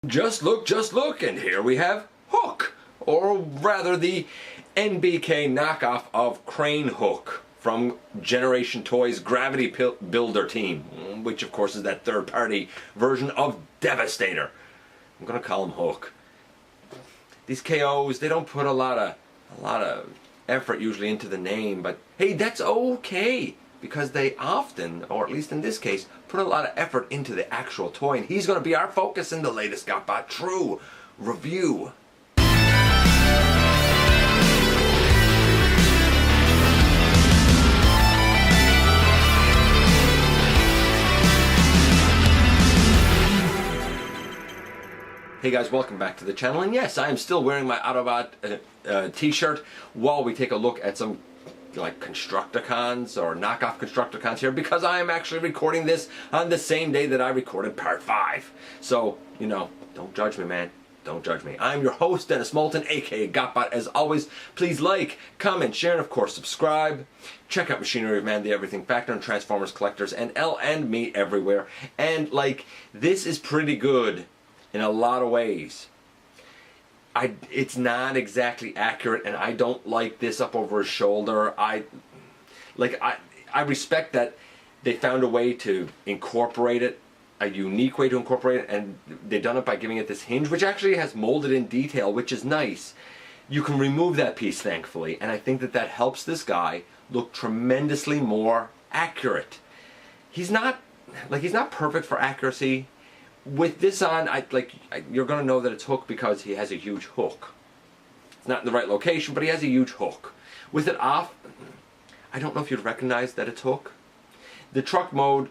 Just look, and here we have Hook, or rather the NBK knockoff of Crane Hook from Generation Toys Gravity Builder team, which of course is that third-party version of Devastator. I'm gonna call him Hook. These KOs, they don't put a lot of effort usually into the name, but hey, that's okay, because they often, or at least in this case, put a lot of effort into the actual toy, and he's going to be our focus in the latest GotBot True review. Hey guys, welcome back to the channel, and yes, I am still wearing my Autobot t-shirt while we take a look at some like Constructicons or knockoff Constructicons here, because I am actually recording this on the same day that I recorded part 5. So, you know, don't judge me, man. Don't judge me. I'm your host, Dennis Moulton, aka GotBot. As always, please like, comment, share, and of course subscribe. Check out Machinery of Man, the Everything Factor, and Transformers Collectors, and L and Me everywhere. And like, this is pretty good in a lot of ways. It's not exactly accurate, and I don't like this up over his shoulder. I respect that they found a way to incorporate it, a unique way to incorporate it, and they've done it by giving it this hinge, which actually has molded in detail, which is nice. You can remove that piece, thankfully, and I think that that helps this guy look tremendously more accurate. He's not perfect for accuracy. With this on, you're going to know that it's Hook because he has a huge hook. It's not in the right location, but he has a huge hook. With it off, I don't know if you'd recognize that it's Hook. The truck mode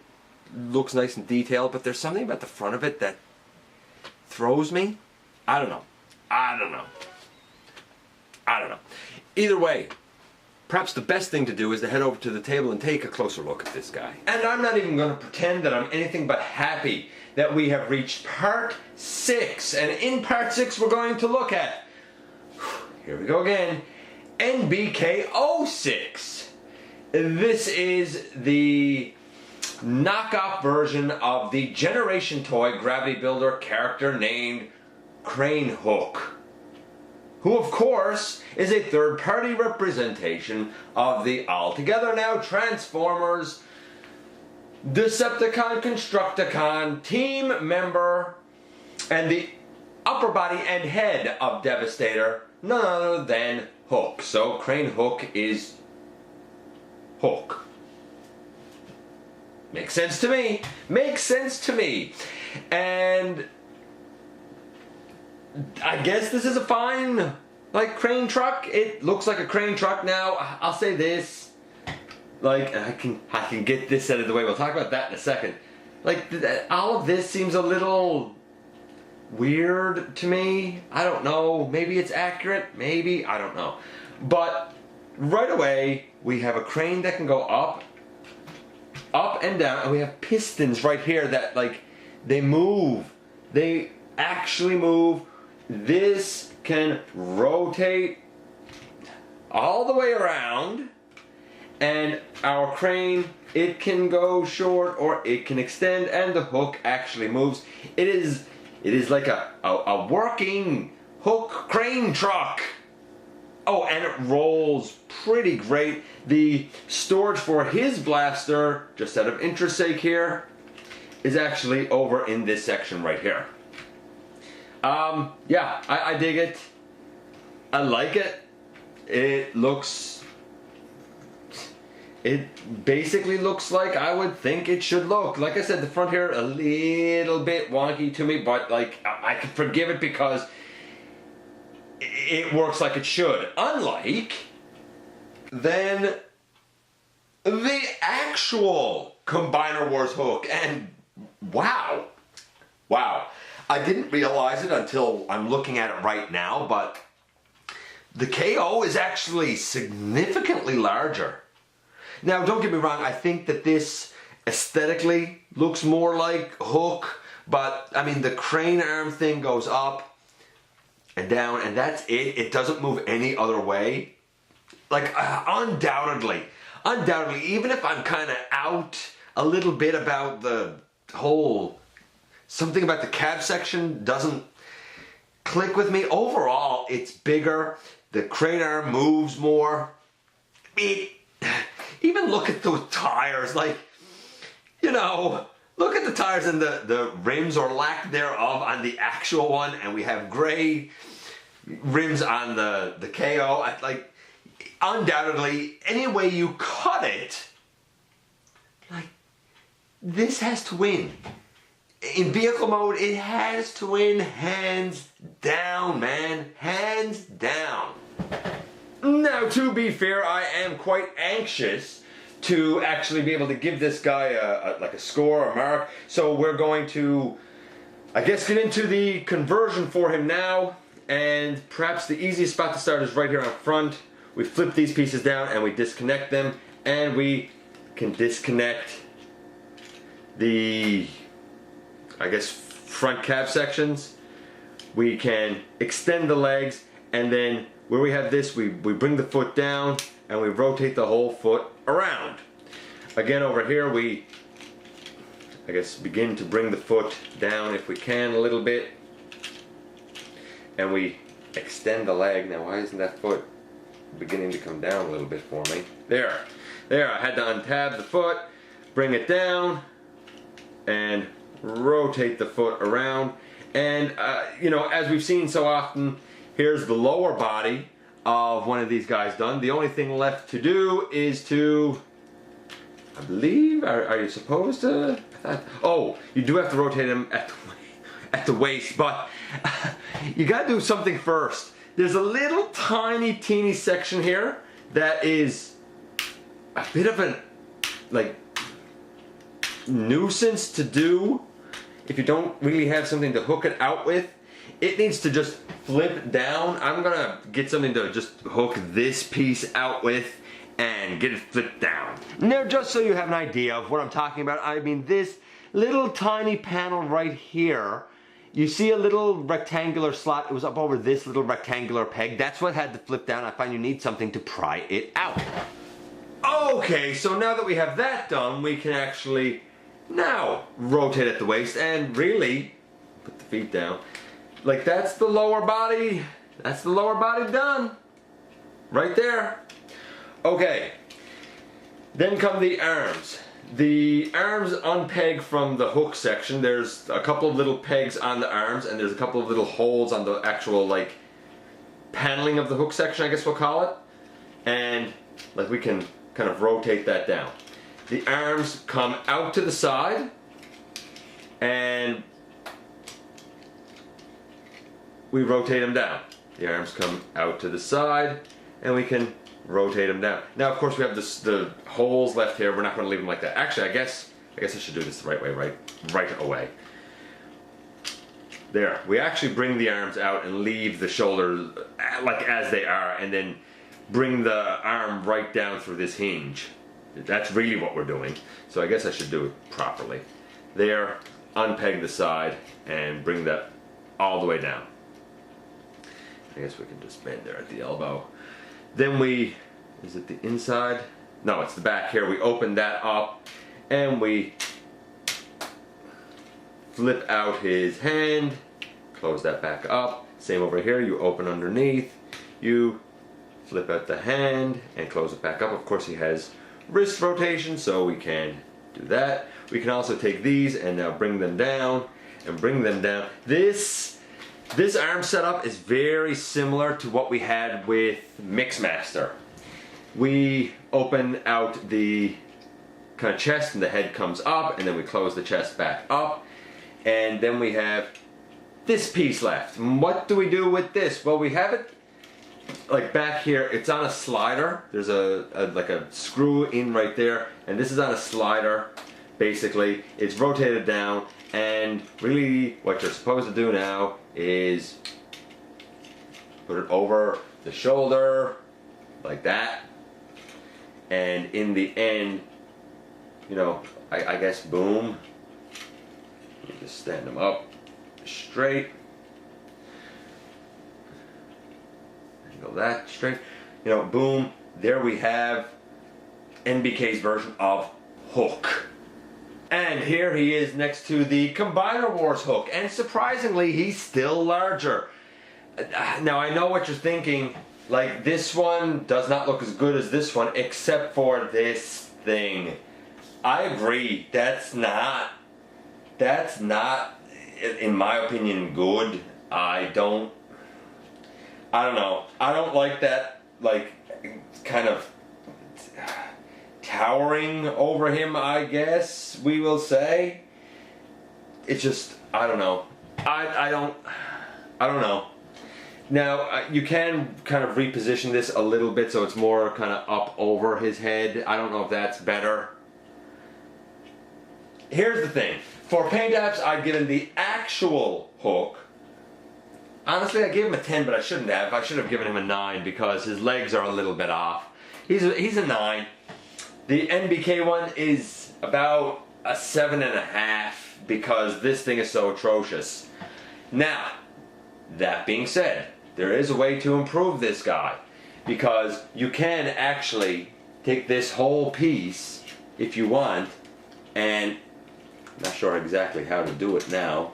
looks nice and detailed, but there's something about the front of it that throws me. I don't know. Either way, perhaps the best thing to do is to head over to the table and take a closer look at this guy. And I'm not even going to pretend that I'm anything but happy that we have reached part 6. And in part 6 we're going to look at, here we go again, NBK-06. This is the knockoff version of the Generation Toy Gravity Builder character named Crane Hook, who of course is a third-party representation of the altogether now Transformers Decepticon Constructicon team member and the upper body and head of Devastator, none other than Hook. So Crane Hook is Hook. Makes sense to me. Makes sense to me. And I guess this is a fine, like, crane truck. It looks like a crane truck. Now, I'll say this. Like, I can get this out of the way. We'll talk about that in a second. Like, all of this seems a little weird to me. I don't know. Maybe it's accurate. Maybe. I don't know. But right away, we have a crane that can go up and down. And we have pistons right here that, like, they move. They actually move. This can rotate all the way around. And our crane, it can go short or it can extend, and the hook actually moves. It is like a working hook crane truck. Oh, and it rolls pretty great. The storage for his blaster, just out of interest sake here, is actually over in this section right here. Yeah, I dig it. I like it. It basically looks like I would think it should look. Like I said, the front here a little bit wonky to me, but like I can forgive it because it works like it should. Unlike then the actual Combiner Wars Hook, and wow. I didn't realize it until I'm looking at it right now, but the KO is actually significantly larger. Now, don't get me wrong, I think that this aesthetically looks more like Hook, but I mean, the crane arm thing goes up and down, and that's it. It doesn't move any other way. Like, undoubtedly, even if I'm kind of out a little bit about the whole something about the cab section doesn't click with me. Overall, it's bigger. The crane arm moves more. Even look at those tires, like, you know, look at the tires and the rims or lack thereof on the actual one, and we have gray rims on the KO. Like, undoubtedly, any way you cut it, like, this has to win. In vehicle mode, it has to win hands down, man. Hands down. Now, to be fair, I am quite anxious to actually be able to give this guy like a score or mark. So we're going to, I guess, get into the conversion for him now. And perhaps the easiest spot to start is right here up front. We flip these pieces down and we disconnect them. And we can disconnect the, I guess, front cab sections. We can extend the legs, and then where we have this, we bring the foot down and we rotate the whole foot around. Again, over here we, I guess, begin to bring the foot down if we can a little bit, and we extend the leg. Now, why isn't that foot beginning to come down a little bit for me? There, I had to untab the foot, bring it down, and rotate the foot around. And you know, as we've seen so often, here's the lower body of one of these guys done. The only thing left to do is to, I believe, are you supposed to? Oh, you do have to rotate him at the waist, but you gotta do something first. There's a little tiny teeny section here that is a bit of a, like, nuisance to do if you don't really have something to hook it out with. It needs to just flip down. I'm gonna get something to just hook this piece out with and get it flipped down. Now, just so you have an idea of what I'm talking about, I mean, this little tiny panel right here, you see a little rectangular slot. It was up over this little rectangular peg. That's what had to flip down. I find you need something to pry it out. Okay, so now that we have that done, we can actually now rotate at the waist and really put the feet down. Like, that's the lower body. That's the lower body done. Right there. Okay. Then come the arms. The arms unpeg from the hook section. There's a couple of little pegs on the arms, and there's a couple of little holes on the actual, like, paneling of the hook section, I guess we'll call it. And, like, we can kind of rotate that down. The arms come out to the side, and we rotate them down. The arms come out to the side, and we can rotate them down. Now, of course, we have the holes left here. We're not going to leave them like that. Actually, I guess I should do this the right way, right away. There. We actually bring the arms out and leave the shoulders like as they are, and then bring the arm right down through this hinge. That's really what we're doing. So I guess I should do it properly. There, unpeg the side, and bring that all the way down. I guess we can just bend there at the elbow. Then is it the inside? No, it's the back here. We open that up, and we flip out his hand, close that back up. Same over here, you open underneath, you flip out the hand, and close it back up. Of course, he has wrist rotation, so we can do that. We can also take these and now bring them down and bring them down. This arm setup is very similar to what we had with Mixmaster. We open out the kind of chest and the head comes up, and then we close the chest back up, and then we have this piece left. And what do we do with this? Well, we have it like back here. It's on a slider. There's like a screw in right there, and this is on a slider. Basically, it's rotated down, and really what you're supposed to do now is put it over the shoulder like that, and in the end, you know, I guess, boom, you just stand them up straight, go that straight, you know, boom, there we have NBK's version of hook. And here he is next to the Combiner Wars hook, and surprisingly he's still larger. Now I know what you're thinking, like this one does not look as good as this one except for this thing. I agree, that's not in my opinion good. I don't know. I don't like that, like, kind of towering over him, I guess we will say. It's just, I don't know. I don't know. Now, you can kind of reposition this a little bit so it's more kind of up over his head. I don't know if that's better. Here's the thing. For paint apps, I've given the actual hook. Honestly, I gave him a 10, but I shouldn't have. I should have given him a 9 because his legs are a little bit off. He's a 9. The NBK one is about a 7.5 because this thing is so atrocious. Now, that being said, there is a way to improve this guy because you can actually take this whole piece if you want, and I'm not sure exactly how to do it now.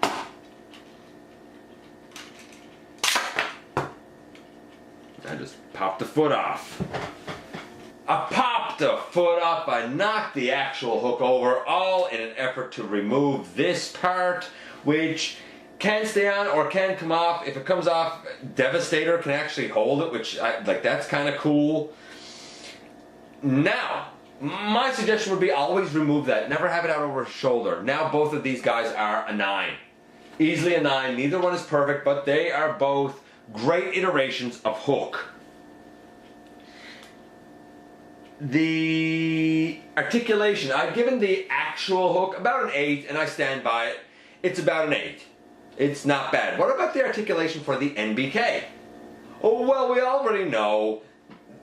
I just popped the foot off. I popped the foot off, I knocked the actual hook over, all in an effort to remove this part, which can stay on or can come off. If it comes off, Devastator can actually hold it, which, that's kind of cool. Now, my suggestion would be always remove that. Never have it out over his shoulder. Now both of these guys are a 9. Easily a 9. Neither one is perfect, but they are both great iterations of hook. The articulation, I've given the actual hook about an 8, and I stand by it. It's about an 8. It's not bad. What about the articulation for the NBK? Oh, well, we already know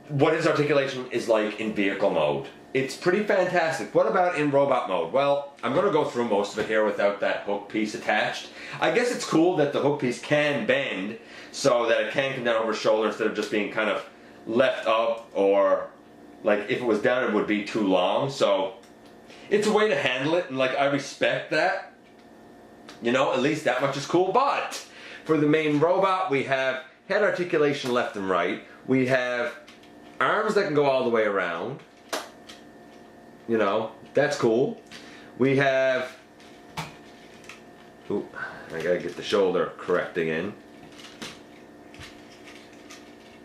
what his articulation is like in vehicle mode. It's pretty fantastic. What about in robot mode? Well, I'm going to go through most of it here without that hook piece attached. I guess it's cool that the hook piece can bend so that it can come down over his shoulder instead of just being kind of left up, or like if it was down it would be too long. So it's a way to handle it, and like I respect that. You know, at least that much is cool. But for the main robot, we have head articulation left and right. We have arms that can go all the way around. You know, that's cool. We have... Ooh, I gotta get the shoulder correcting in.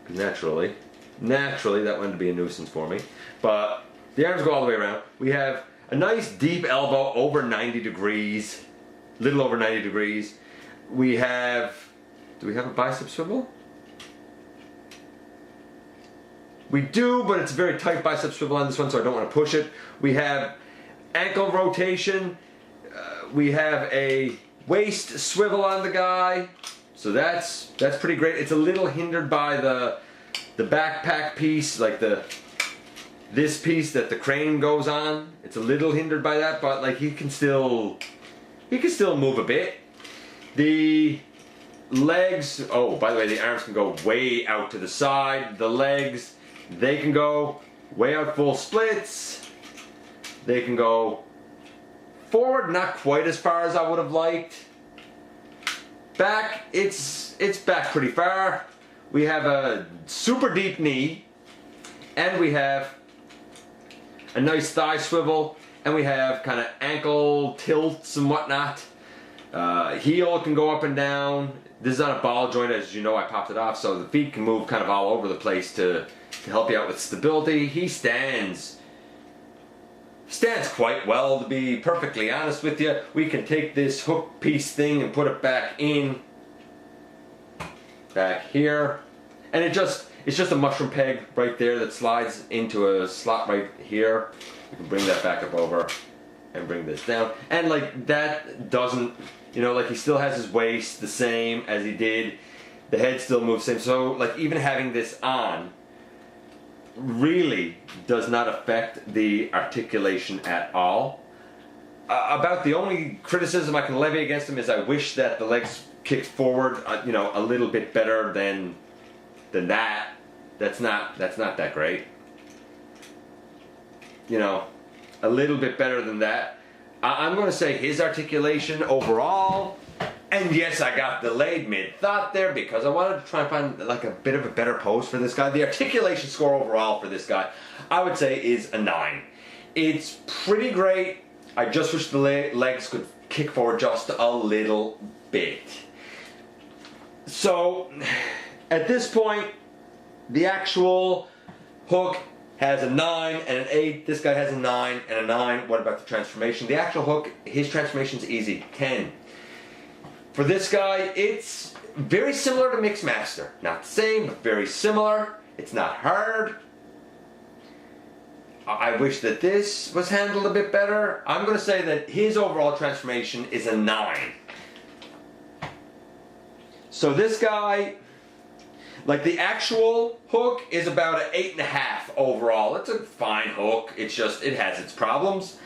Naturally, that wanted to be a nuisance for me. But the arms go all the way around. We have a nice deep elbow over 90 degrees. Little over 90 degrees. We have... Do we have a bicep swivel? We do, but it's a very tight bicep swivel on this one, so I don't want to push it. We have ankle rotation. We have a waist swivel on the guy. So that's pretty great. It's a little hindered by the backpack piece, like this piece that the crane goes on. It's a little hindered by that, but like he can still move a bit. The legs, oh, by the way, the arms can go way out to the side. The legs, they can go way out full splits. They can go forward, not quite as far as I would have liked. Back, it's back pretty far. We have a super deep knee, and we have a nice thigh swivel, and we have kind of ankle tilts and whatnot. Heel can go up and down. This is on a ball joint, as you know. I popped it off, so the feet can move kind of all over the place to help you out with stability. He stands quite well, to be perfectly honest with you. We can take this hook piece thing and put it back here, and it's just a mushroom peg right there that slides into a slot right here. We can bring that back up over and bring this down, and like that doesn't, you know, like he still has his waist the same as he did. The head still moves the same. So like even having this on really does not affect the articulation at all. About the only criticism I can levy against him is I wish that the legs kicked forward, you know, a little bit better than that. That's not that great. You know, a little bit better than that. I'm going to say his articulation overall, and yes, I got delayed mid-thought there because I wanted to try and find like a bit of a better pose for this guy. The articulation score overall for this guy, I would say, is a 9. It's pretty great. I just wish the legs could kick forward just a little bit. So, at this point, the actual hook has a 9 and an 8. This guy has a 9 and a 9. What about the transformation? The actual hook, his transformation's easy. 10. For this guy, it's very similar to Mixmaster. Not the same, but very similar. It's not hard. I wish that this was handled a bit better. I'm going to say that his overall transformation is a 9. So this guy, like the actual hook is about an 8.5 overall. It's a fine hook. It's just, it has its problems.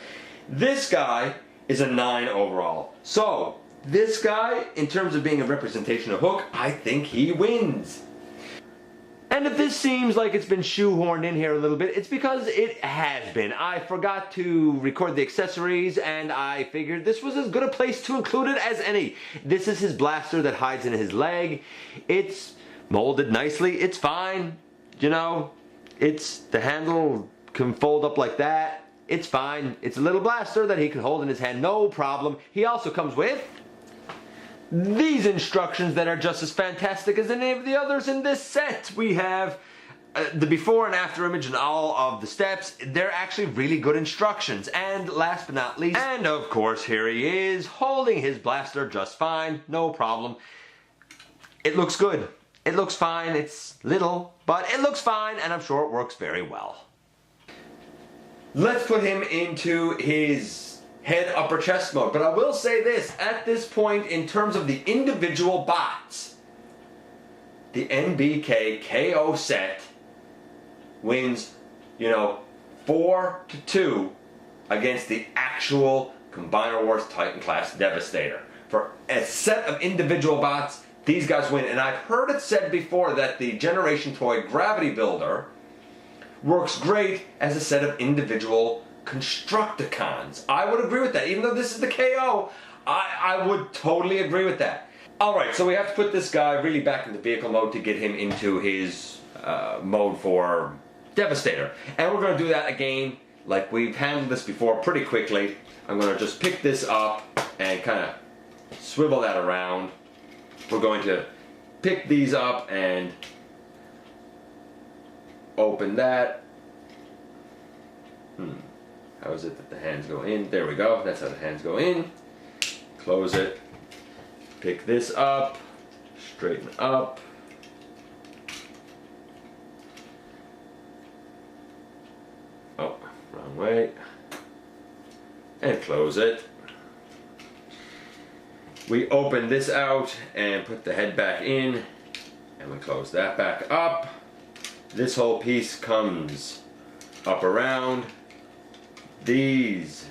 This guy is a 9 overall. So this guy, in terms of being a representation of hook, I think he wins. And if this seems like it's been shoehorned in here a little bit, it's because it has been. I forgot to record the accessories, and I figured this was as good a place to include it as any. This is his blaster that hides in his leg. It's molded nicely. It's fine. You know, the handle can fold up like that. It's fine. It's a little blaster that he can hold in his hand, no problem. He also comes with these instructions that are just as fantastic as any of the others in this set. We have the before and after image and all of the steps. They're actually really good instructions. And last but not least, and of course here he is holding his blaster just fine, no problem. It looks good. It looks fine. It's little, but it looks fine, and I'm sure it works very well. Let's put him into his head upper chest mode. But I will say this, at this point, in terms of the individual bots, the NBK-06 set wins, 4-2 against the actual Combiner Wars Titan class Devastator. For a set of individual bots, these guys win. And I've heard it said before that the Generation Toy Gravity Builder works great as a set of individual Constructicons. I would agree with that. Even though this is the KO, I would totally agree with that. Alright, so we have to put this guy really back into vehicle mode to get him into his mode for Devastator. And we're going to do that again, like we've handled this before, pretty quickly. I'm going to just pick this up and kind of swivel that around. We're going to pick these up and open that. How is it that the hands go in? There we go. That's how the hands go in. Close it. Pick this up. Straighten up. Oh, wrong way. And close it. We open this out and put the head back in. And we close that back up. This whole piece comes up around. These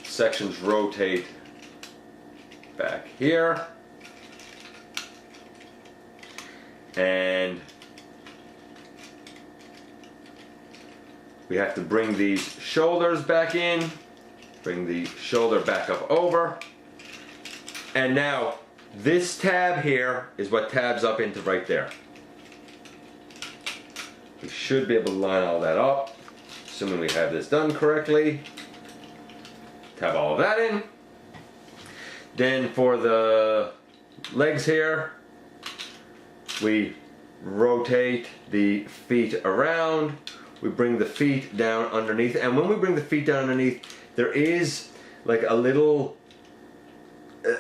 sections rotate back here, and we have to bring these shoulders back in, bring the shoulder back up over, and now this tab here is what tabs up into right there. We should be able to line all that up, assuming we have this done correctly. Tab all of that in. Then for the legs here, we rotate the feet around. We bring the feet down underneath. And when we bring the feet down underneath, there is like a little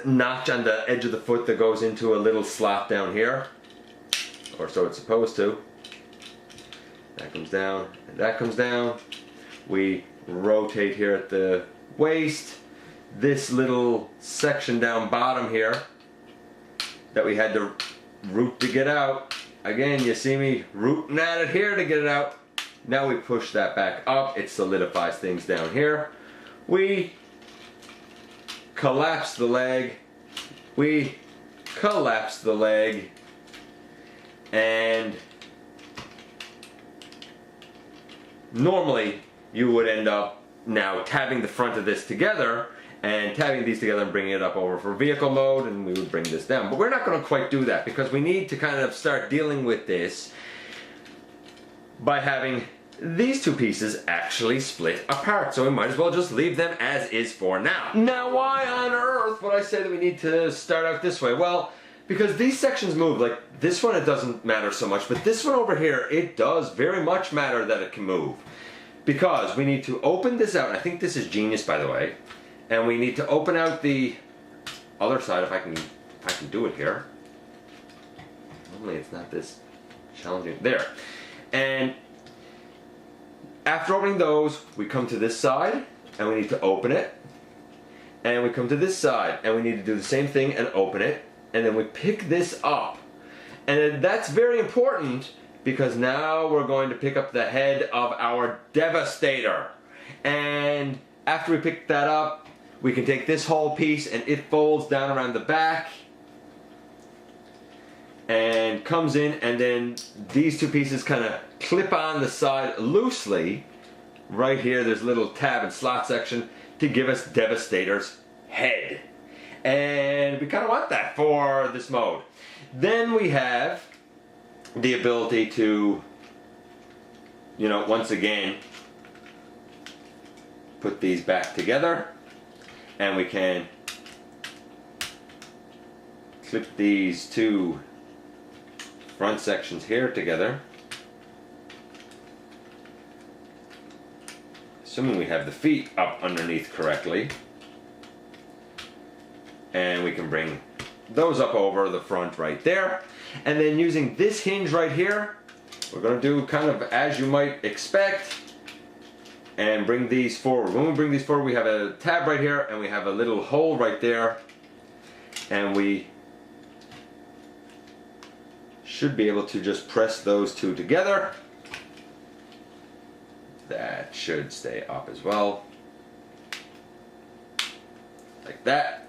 notch on the edge of the foot that goes into a little slot down here. Or so it's supposed to. That comes down, and that comes down. We rotate here at the waist. This little section down bottom here that we had to root to get out. Again, you see me rooting at it here to get it out. Now we push that back up. It solidifies things down here. We collapse the leg. We collapse the leg. And normally, you would end up now tabbing the front of this together and tabbing these together and bringing it up over for vehicle mode, and we would bring this down. But we're not going to quite do that because we need to kind of start dealing with this by having these two pieces actually split apart. So we might as well just leave them as is for now. Now, why on earth would I say that we need to start out this way? Well, because these sections move. Like this one, it doesn't matter so much, but this one over here, it does very much matter that it can move. Because we need to open this out, and I think this is genius, by the way, and we need to open out the other side if I can do it here. Normally it's not this challenging. There. And after opening those, we come to this side, and we need to open it. And we come to this side, and we need to do the same thing and open it. And then we pick this up. And that's very important because now we're going to pick up the head of our Devastator. And after we pick that up, we can take this whole piece and it folds down around the back and comes in, and then these two pieces kind of clip on the side loosely. Right here there's a little tab and slot section to give us Devastator's head. And we kind of want that for this mode. Then we have the ability to, you know, once again put these back together, and we can clip these two front sections here together, assuming we have the feet up underneath correctly, and we can bring those up over the front right there. And then using this hinge right here, we're going to do kind of as you might expect and bring these forward. When we bring these forward, we have a tab right here and we have a little hole right there, and we should be able to just press those two together. That should stay up as well, like that.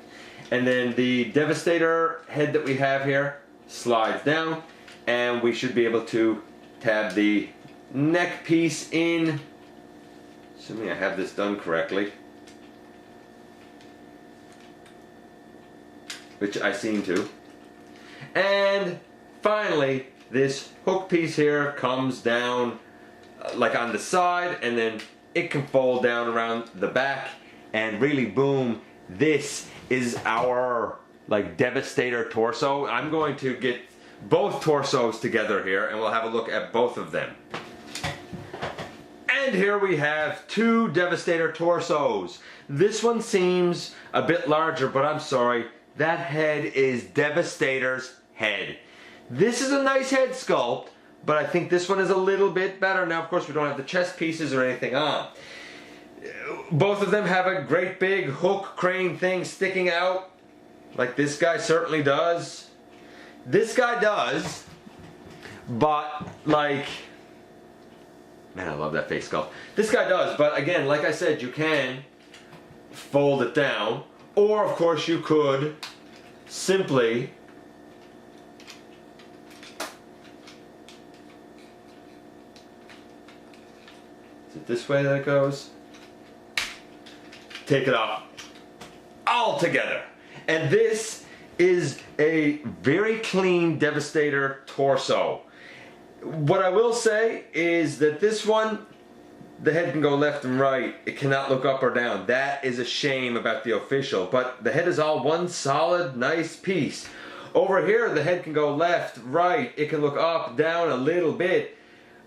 And then the Devastator head that we have here slides down, and we should be able to tab the neck piece in, assuming I have this done correctly, which I seem to. And finally, this hook piece here comes down like on the side, and then it can fold down around the back, and really boom, this is our like Devastator torso. I'm going to get both torsos together here and we'll have a look at both of them. And here we have two Devastator torsos. This one seems a bit larger, but I'm sorry, that head is Devastator's head. This is a nice head sculpt, but I think this one is a little bit better. Now, of course, we don't have the chest pieces or anything on. Both of them have a great big hook crane thing sticking out, like this guy certainly does. This guy does, but like, man, I love that face sculpt. This guy does, but again, like I said, you can fold it down, or of course you could simply is it this way that it goes? Take it off all together. And this is a very clean Devastator torso. What I will say is that this one, the head can go left and right. It cannot look up or down. That is a shame about the official, but the head is all one solid, nice piece. Over here, the head can go left, right. It can look up, down a little bit,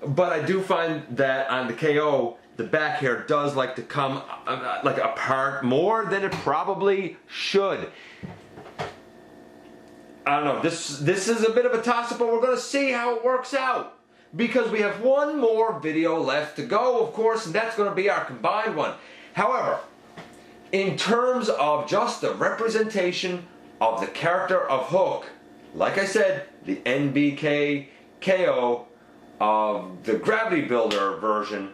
but I do find that on the KO, the back here does like to come like apart more than it probably should. I don't know, this is a bit of a toss-up, but we're going to see how it works out. Because we have one more video left to go, of course, and that's going to be our combined one. However, in terms of just the representation of the character of Hook, like I said, the NBK-KO of the Gravity Builder version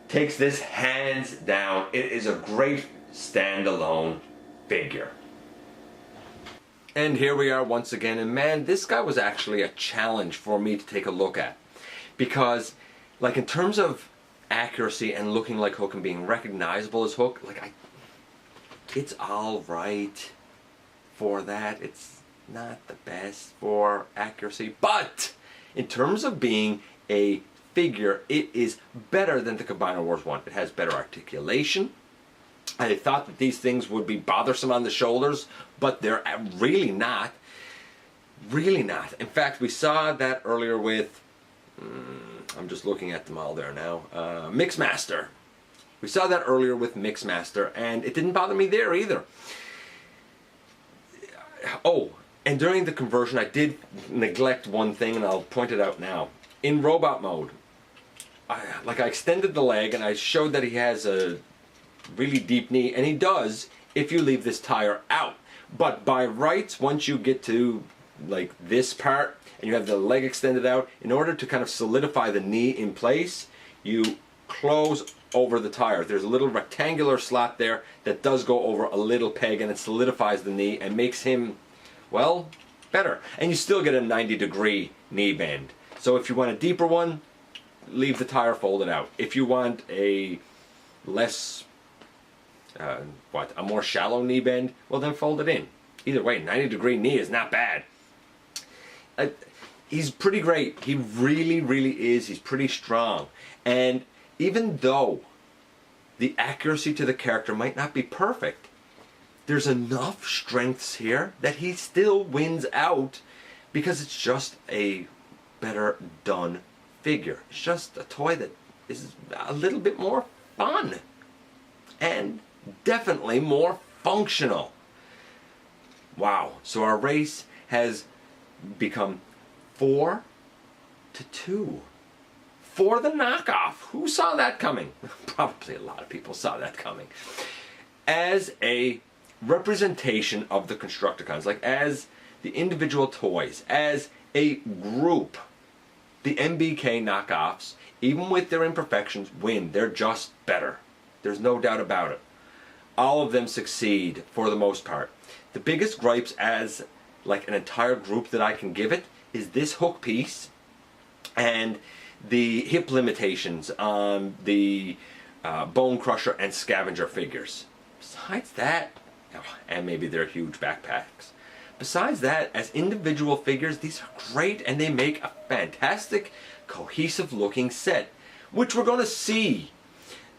takes this hands down. It is a great standalone figure. And here we are once again, and man, this guy was actually a challenge for me to take a look at. Because, like, in terms of accuracy and looking like Hook and being recognizable as Hook, like it's all right for that. It's not the best for accuracy, but in terms of being a figure, it is better than the Combiner Wars one. It has better articulation. I thought that these things would be bothersome on the shoulders, but they're really not. Really not. In fact, we saw that earlier with, I'm just looking at them all there now, Mixmaster. We saw that earlier with Mixmaster, and it didn't bother me there either. Oh, and during the conversion, I did neglect one thing, and I'll point it out now. In robot mode, I extended the leg, and I showed that he has a really deep knee, and he does if you leave this tire out. But by rights, once you get to like this part, and you have the leg extended out, in order to kind of solidify the knee in place, you close over the tire. There's a little rectangular slot there that does go over a little peg, and it solidifies the knee and makes him, well, better. And you still get a 90-degree knee bend. So if you want a deeper one, leave the tire folded out. If you want a less, a more shallow knee bend, well then fold it in. Either way, 90-degree knee is not bad. He's pretty great. He really, really is. He's pretty strong. And even though the accuracy to the character might not be perfect, there's enough strengths here that he still wins out because it's just a better done figure. It's just a toy that is a little bit more fun and definitely more functional. Wow. So our race has become 4-2 for the knockoff. Who saw that coming? Probably a lot of people saw that coming. As a representation of the Constructicons, like as the individual toys, as a group, the NBK knockoffs, even with their imperfections, win. They're just better. There's no doubt about it. All of them succeed for the most part. The biggest gripes as like an entire group that I can give it is this Hook piece and the hip limitations on the Bone Crusher and Scavenger figures. Besides that, and maybe their huge backpacks. Besides that, as individual figures, these are great and they make a fantastic, cohesive looking set, which we're going to see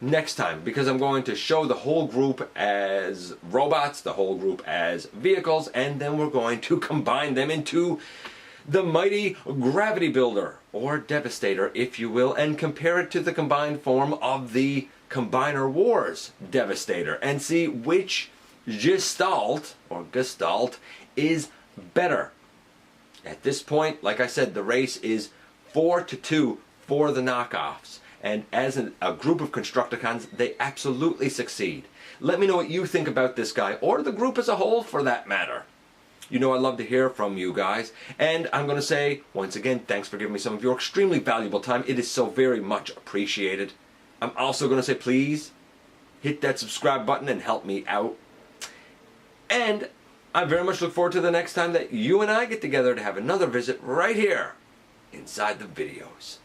next time, because I'm going to show the whole group as robots, the whole group as vehicles, and then we're going to combine them into the mighty Gravity Builder, or Devastator if you will, and compare it to the combined form of the Combiner Wars Devastator, and see which Gestalt, or Gestalt, is better. At this point, like I said, the race is 4-2 for the knockoffs. And as a group of Constructicons, they absolutely succeed. Let me know what you think about this guy, or the group as a whole for that matter. You know I love to hear from you guys. And I'm going to say, once again, thanks for giving me some of your extremely valuable time. It is so very much appreciated. I'm also going to say, please, hit that subscribe button and help me out. And I very much look forward to the next time that you and I get together to have another visit right here inside the videos.